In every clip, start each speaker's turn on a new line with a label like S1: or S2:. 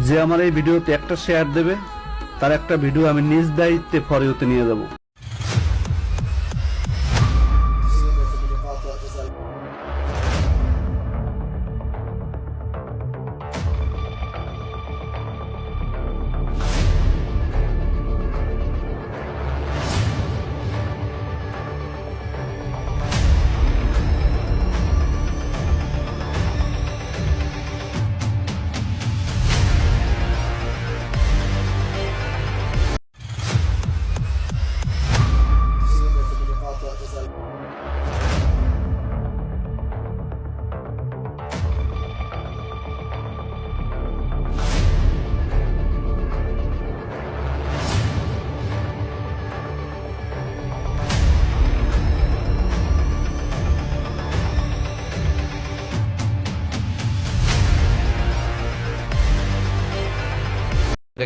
S1: যে আমার এই ভিডিওতে একটা শেয়ার দেবে তার একটা ভিডিও আমি নিজ দায়িত্বে ফরিওতে নিয়ে যাব।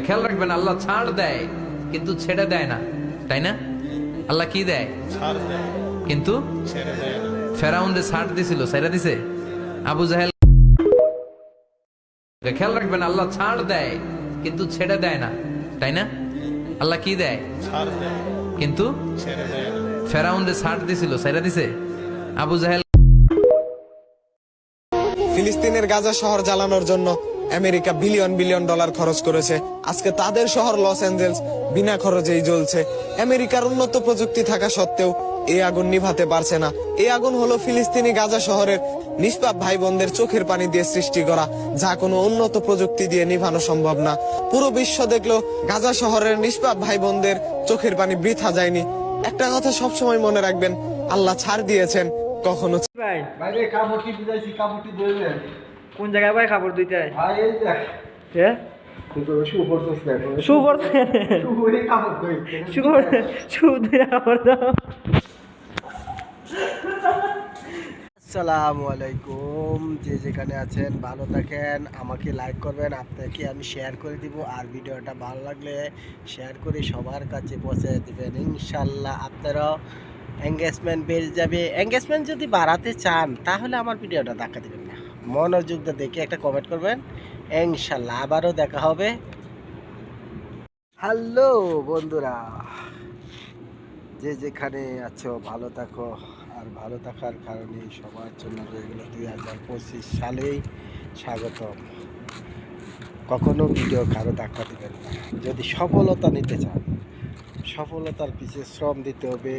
S2: খেয়াল রাখবেন, আল্লাহ ছাড় দেয় কিন্তু ছেড়ে দেয় না, তাই না? আল্লাহ কি দেয়?
S3: ছাড় দেয়
S2: কিন্তু
S3: ছেড়ে দেয় না।
S2: ফেরাউনদের ছাড় দিছিল, ছেড়ে দিছে আবু জাহেল। খেয়াল রাখবেন, আল্লাহ ছাড় দেয় কিন্তু ছেড়ে দেয় না, তাই না? আল্লাহ কি দেয়?
S3: ছাড় দেয়
S2: কিন্তু
S3: ছেড়ে দেয় না।
S2: ফেরাউনদের ছাড় দিছিল, ছেড়ে দিছে আবু জাহেল।
S4: ফিলিস্তিনের গাজা শহর জ্বালানোর জন্য আমেরিকা বিলিয়ন বিলিয়ন ডলার খরচ করেছে। আজকে তাদের শহর লস অ্যাঞ্জেলস বিনা খরচেই জ্বলছে। আমেরিকার উন্নত প্রযুক্তি থাকা সত্ত্বেও এই আগুন নিভাতে পারছে না। এই আগুন হলো ফিলিস্তিনি গাজা শহরের নিষ্পাপ ভাই বোনদের চোখের পানি দিয়ে সৃষ্টি করা, যা কোনো উন্নত প্রযুক্তি দিয়ে নিভানো সম্ভব না। পুরো বিশ্ব দেখলো গাজা শহরের নিষ্পাপ ভাই বোনদের চোখের পানি বৃথা যায়নি। একটা কথা সবসময় মনে রাখবেন, আল্লাহ ছাড় দিয়েছেন, কখনো
S5: ভাই
S6: বাইরে কাপড়টি দিয়েছি, কাপড়টি দেবেন
S5: কোন জায়গায় ভাই কাপড় ধুইতে
S6: ভাই। এই দেখ
S5: হ্যাঁ
S6: তুই তো শু করছিস না এখন।
S5: শু করতে
S6: শু করে কাপড় ধুই।
S5: শু ধুইয়া কাপড় দাও।
S7: আসসালামু আলাইকুম, যে যেখানে আছেন ভালো থাকেন। আমাকে লাইক করবেন, আপনাকে আমি শেয়ার করে দিব, আর ভিডিওটা ভালো লাগলে শেয়ার করে সবার কাছে পৌঁছে দিবেন। ইনশাল্লাহ আপনারাও এঙ্গেজমেন্ট বেড়ে যাবে। এঙ্গেজমেন্ট যদি বাড়াতে চান তাহলে আমার ভিডিওটা দেখা দিবেন না, মনোযোগ দিয়ে দেখে একটা কমেন্ট করবেন। ইনশাল্লাহ আবারও দেখা হবে। হ্যালো বন্ধুরা, যে যেখানে আছো ভালো থাকো, আর ভালো থাকার কারণে সবার জন্য এগুলো 2025 সালেই স্বাগতম। কখনো ভিডিও কারো ধাক্কা দেবেন না। যদি সফলতা নিতে চান, সফলতার পিছিয়ে শ্রম দিতে হবে,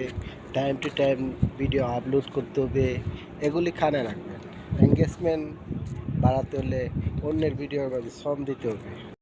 S7: time to time video upload করতে হবে, এগুলি কানে রাখবেন। এঙ্গেজমেন্ট বাড়াতে হলে অন্যের ভিডিওর মাঝে শ্রম দিতে হবে।